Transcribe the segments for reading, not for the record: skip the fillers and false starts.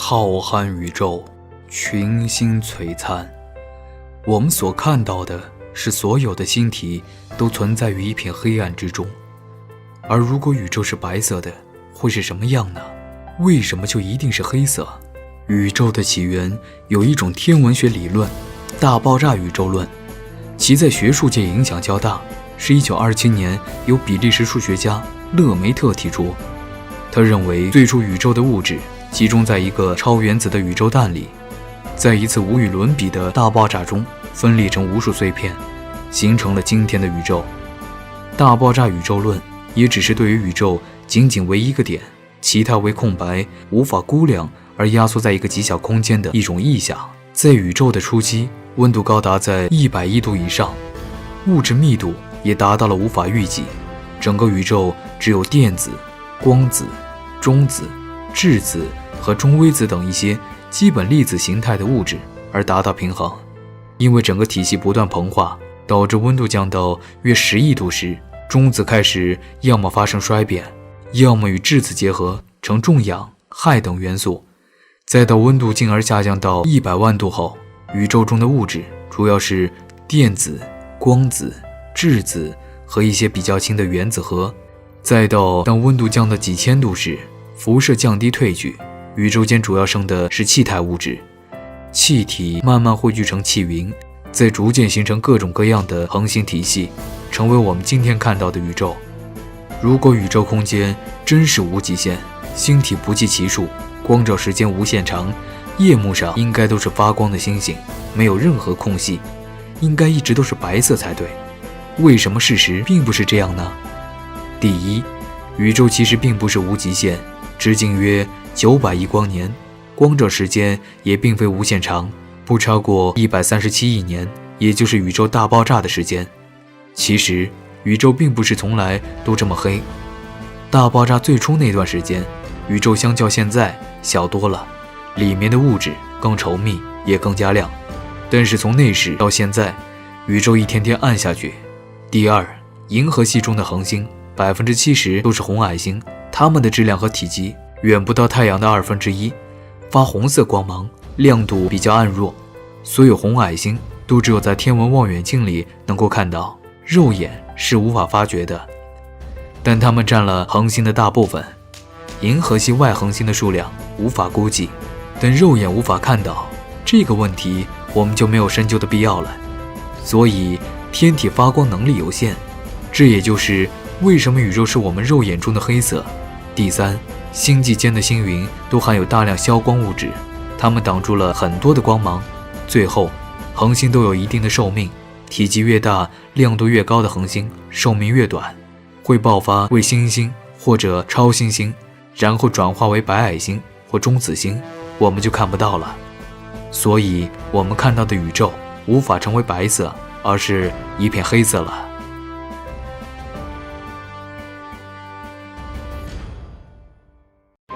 浩瀚宇宙，群星璀璨。我们所看到的是所有的星体都存在于一片黑暗之中。而如果宇宙是白色的，会是什么样呢？为什么就一定是黑色？宇宙的起源有一种天文学理论，大爆炸宇宙论，其在学术界影响较大，是1927年由比利时数学家勒梅特提出。他认为最初宇宙的物质集中在一个超原子的宇宙弹里，在一次无与伦比的大爆炸中分裂成无数碎片，形成了今天的宇宙。大爆炸宇宙论也只是对于宇宙仅仅为一个点，其他为空白，无法估量而压缩在一个极小空间的一种意象。在宇宙的初期，温度高达在100亿度以上，物质密度也达到了无法预计。整个宇宙只有电子、光子、中子、质子和中微子等一些基本粒子形态的物质而达到平衡。因为整个体系不断膨化，导致温度降到约10亿度时，中子开始要么发生衰变，要么与质子结合成重氧、氦等元素。再到温度进而下降到100万度后，宇宙中的物质主要是电子、光子、质子和一些比较轻的原子核。再到当温度降到几千度时，辐射降低退去，宇宙间主要剩的是气态物质，气体慢慢汇聚成气云，再逐渐形成各种各样的恒星体系，成为我们今天看到的宇宙。如果宇宙空间真是无极限，星体不计其数，光照时间无限长，夜幕上应该都是发光的星星，没有任何空隙，应该一直都是白色才对。为什么事实并不是这样呢？第一，宇宙其实并不是无极限，直径约900亿光年，光照时间也并非无限长，不超过137亿年，也就是宇宙大爆炸的时间。其实宇宙并不是从来都这么黑，大爆炸最初那段时间，宇宙相较现在小多了，里面的物质更稠密，也更加亮。但是从那时到现在，宇宙一天天暗下去。第二，银河系中的恒星70%都是红矮星，它们的质量和体积远不到太阳的1/2，发红色光芒，亮度比较暗弱。所有红矮星都只有在天文望远镜里能够看到，肉眼是无法发觉的。但它们占了恒星的大部分，银河系外恒星的数量无法估计，但肉眼无法看到，这个问题我们就没有深究的必要了。所以天体发光能力有限，这也就是为什么宇宙是我们肉眼中的黑色。第三，星际间的星云都含有大量消光物质，它们挡住了很多的光芒。最后，恒星都有一定的寿命，体积越大、亮度越高的恒星寿命越短，会爆发为星星或者超新星，然后转化为白矮星或中子星，我们就看不到了。所以我们看到的宇宙无法成为白色，而是一片黑色了。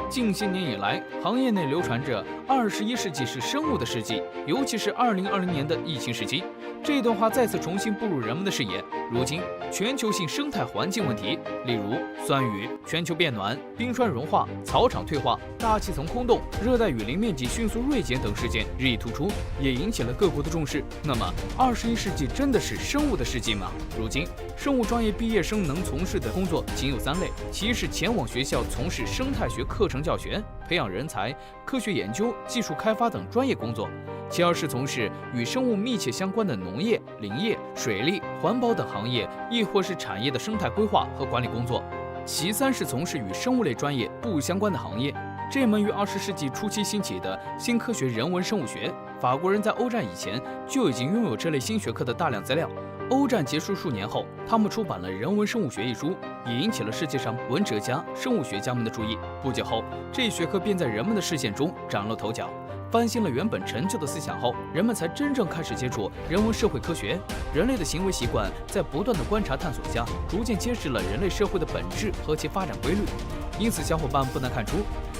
近些年以来，行业内流传着21世纪是生物的世纪，尤其是2020年的疫情时期，这段话再次重新步入人们的视野。如今，全球性生态环境问题，例如酸雨、全球变暖、冰川融化、草场退化、大气层空洞、热带雨林面积迅速锐减等事件日益突出，也引起了各国的重视。那么，21世纪真的是生物的世纪吗？如今，生物专业毕业生能从事的工作仅有3类，其一是前往学校从事生态学课程教学，培养人才、科学研究、技术开发等专业工作；其二是从事与生物密切相关的农业、林业、水利、环保等行业，亦或是产业的生态规划和管理工作；其三是从事与生物类专业不相关的行业。这门于20世纪初期兴起的新科学人文生物学，法国人在欧战以前就已经拥有这类新学科的大量资料。欧战结束数年后，他们出版了《人文生物学》一书，也引起了世界上文哲家、生物学家们的注意。不久后，这一学科便在人们的视线中崭露头角。翻新了原本陈旧的思想后，人们才真正开始接触人文社会科学。人类的行为习惯在不断的观察探索下，逐渐揭示了人类社会的本质和其发展规律。因此小伙伴不难看出，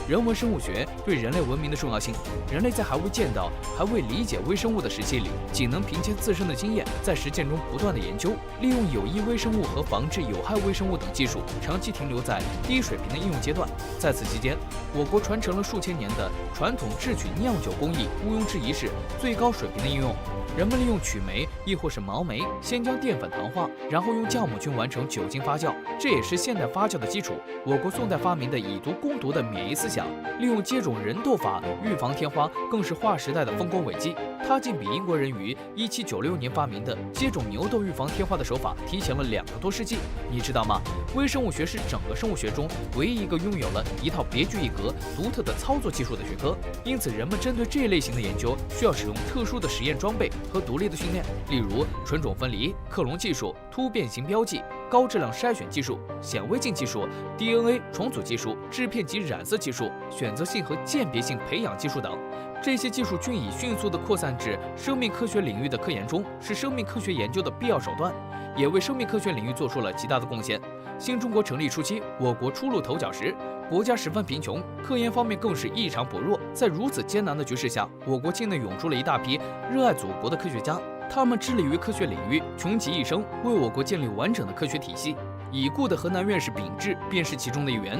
人文生物学对人类文明的重要性。人类在还未见到、还未理解微生物的时期里，仅能凭借自身的经验，在实践中不断的研究，利用有益微生物和防治有害微生物等技术，长期停留在低水平的应用阶段。在此期间，我国传承了数千年的传统制曲酿酒工艺，毋庸置疑是最高水平的应用。人们利用曲霉亦或是毛霉，先将淀粉糖化，然后用酵母菌完成酒精发酵，这也是现代发酵的基础。我国宋代发明的以毒攻毒的免疫思想，利用接种人痘法预防天花，更是划时代的丰功伟绩。它竟比英国人于1796年发明的接种牛痘预防天花的手法提前了2个多世纪。你知道吗？微生物学是整个生物学中唯一一个拥有了一套别具一格、独特的操作技术的学科。因此，人们针对这一类型的研究，需要使用特殊的实验装备和独立的训练，例如纯种分离、克隆技术、突变型标记、高质量筛选技术、显微镜技术、DNA 重组技术、制片及染色技术、选择性和鉴别性培养技术等。这些技术均已迅速地扩散至生命科学领域的科研中，是生命科学研究的必要手段，也为生命科学领域做出了极大的贡献。新中国成立初期，我国初露头角时，国家十分贫穷，科研方面更是异常薄弱。在如此艰难的局势下，我国境内涌出了一大批热爱祖国的科学家，他们致力于科学领域，穷其一生，为我国建立完整的科学体系。已故的河南院士秉志便是其中的一员。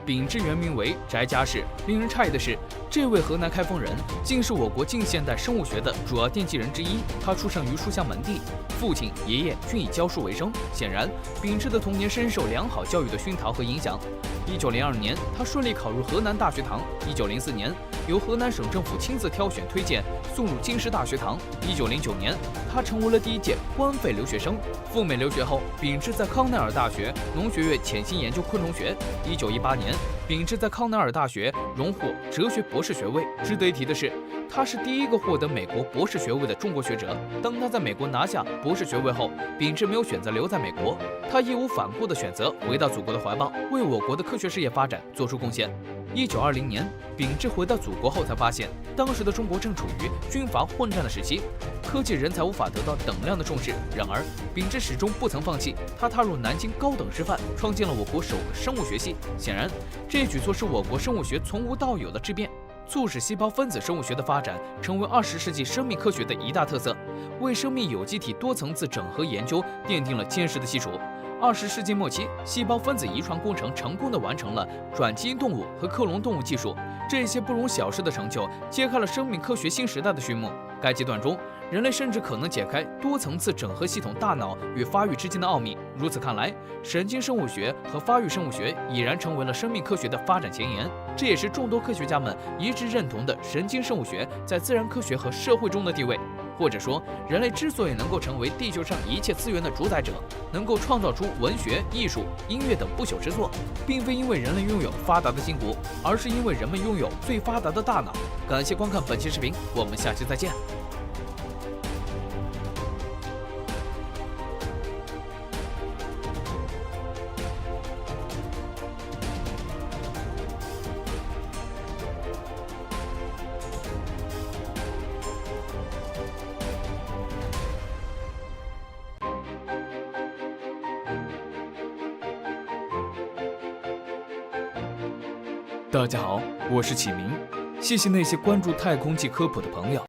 秉志原名为翟家氏。令人诧异的是，这位河南开封人竟是我国近现代生物学的主要奠基人之一。他出生于书香门第，父亲、爷爷均以教书为生。显然，秉志的童年深受良好教育的熏陶和影响。1902年，他顺利考入河南大学堂。1904年，由河南省政府亲自挑选推荐，送入京师大学堂。1909年，他成为了第一届官费留学生。赴美留学后，秉志在康奈尔大学农学院潜心研究昆虫学。1918年，秉志在康奈尔大学荣获哲学博士学位。值得一提的是，他是第一个获得美国博士学位的中国学者。当他在美国拿下博士学位后，秉志没有选择留在美国，他义无反顾地选择回到祖国的怀抱，为我国的科学事业发展做出贡献。1920年，秉志回到祖国后，才发现当时的中国正处于军阀混战的时期，科技人才无法得到等量的重视。然而，秉志始终不曾放弃，他踏入南京高等师范，创建了我国首个生物学系。显然，这一举措是我国生物学从无到有的质变，促使细胞分子生物学的发展成为20世纪生命科学的一大特色，为生命有机体多层次整合研究奠定了坚实的基础。20世纪末期，细胞分子遗传工程成功地完成了转基因动物和克隆动物技术，这些不容小视的成就揭开了生命科学新时代的序幕。该阶段中，人类甚至可能解开多层次整合系统大脑与发育之间的奥秘。如此看来，神经生物学和发育生物学已然成为了生命科学的发展前沿。这也是众多科学家们一致认同的神经生物学在自然科学和社会中的地位。或者说，人类之所以能够成为地球上一切资源的主宰者，能够创造出文学、艺术、音乐等不朽之作，并非因为人类拥有发达的筋骨，而是因为人们拥有最发达的大脑。感谢观看本期视频，我们下期再见。大家好，我是启明，谢谢那些关注太空系科普的朋友。